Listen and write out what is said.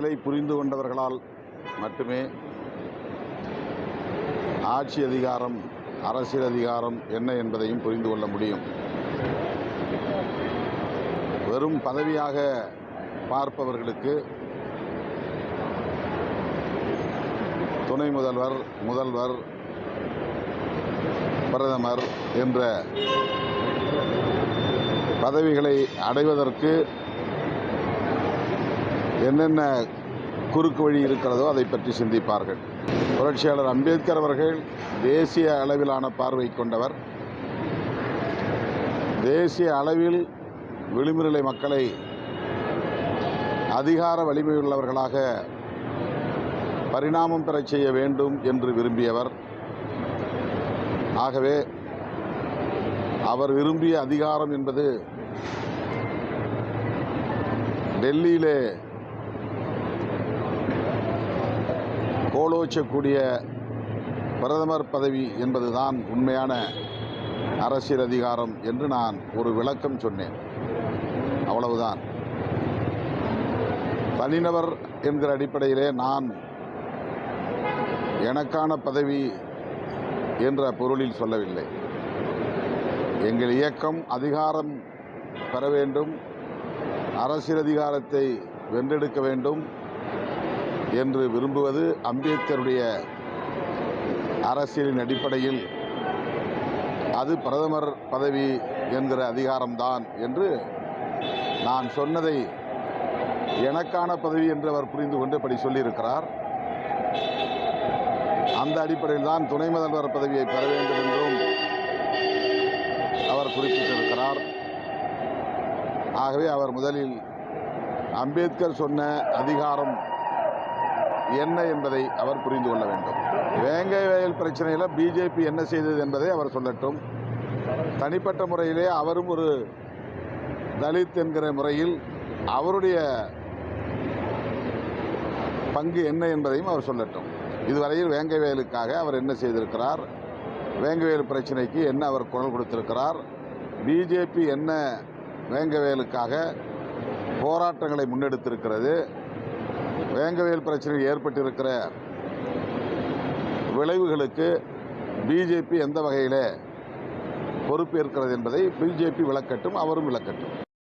புரிந்து கொண்டவர்களால் மட்டுமே ஆட்சி அதிகாரம், அரசியல் அதிகாரம் என்ன என்பதையும் புரிந்து கொள்ள முடியும். வெறும் பதவியாக பார்ப்பவர்களுக்கு துணை முதல்வர், முதல்வர், பிரதமர் என்ற பதவிகளை அடைவதற்கு என்னென்ன குறுக்கு வழி இருக்கிறதோ அதை பற்றி சிந்திப்பார்கள். புரட்சியாளர் அம்பேத்கர் அவர்கள் தேசிய அளவிலான பார்வை கொண்டவர். தேசிய அளவில் விளிம்புநிலை மக்களை அதிகார வலிமையுள்ளவர்களாக பரிணாமம் பெறச் செய்ய வேண்டும் என்று விரும்பியவர். ஆகவே அவர் விரும்பிய அதிகாரம் என்பது டெல்லியிலே கோலோச்சக்கூடிய பிரதமர் பதவி என்பதுதான் உண்மையான அரசியல் அதிகாரம் என்று நான் ஒரு விளக்கம் சொன்னேன். அவ்வளவுதான். தனிநபர் என்கிற அடிப்படையிலே நான் எனக்கான பதவி என்ற பொருளில் சொல்லவில்லை. எங்கள் இயக்கம் அதிகாரம் பெற வேண்டும், அரசியல் அதிகாரத்தை வென்றெடுக்க வேண்டும் என்று விரும்புவது அம்பேத்கருடைய அரசியலின் அடிப்படையில் அது பிரதமர் பதவி என்கிற அதிகாரம்தான் என்று நான் சொன்னதை எனக்கான பதவி என்று அவர் புரிந்து கொண்டு இப்படி சொல்லியிருக்கிறார். அந்த அடிப்படையில் தான் துணை முதல்வர் பதவியை பெற வேண்டும் என்றும் அவர் குறிப்பிட்டிருக்கிறார். ஆகவே அவர் முதலில் அம்பேத்கர் சொன்ன அதிகாரம் என்ன என்பதை அவர் புரிந்து கொள்ள வேண்டும். வேங்கை வயல் பிரச்சனையில் பிஜேபி என்ன செய்தது என்பதை அவர் சொல்லட்டும். தனிப்பட்ட முறையிலே அவரும் ஒரு தலித் என்கிற முறையில் அவருடைய பங்கு என்ன என்பதையும் அவர் சொல்லட்டும். இதுவரையில் வேங்கை வயலுக்காக அவர் என்ன செய்திருக்கிறார், வேங்கை வயல் பிரச்சனைக்கு என்ன அவர் குரல் கொடுத்திருக்கிறார், பிஜேபி என்ன வேங்கை வயலுக்காக போராட்டங்களை முன்னெடுத்திருக்கிறது, வேங்கை வயல் பிரச்சனையில் ஏற்பட்டிருக்கிற விளைவுகளுக்கு பிஜேபி எந்த வகையில் பொறுப்பேற்கிறது என்பதை பிஜேபி விளக்கட்டும், அவரும் விளக்கட்டும்.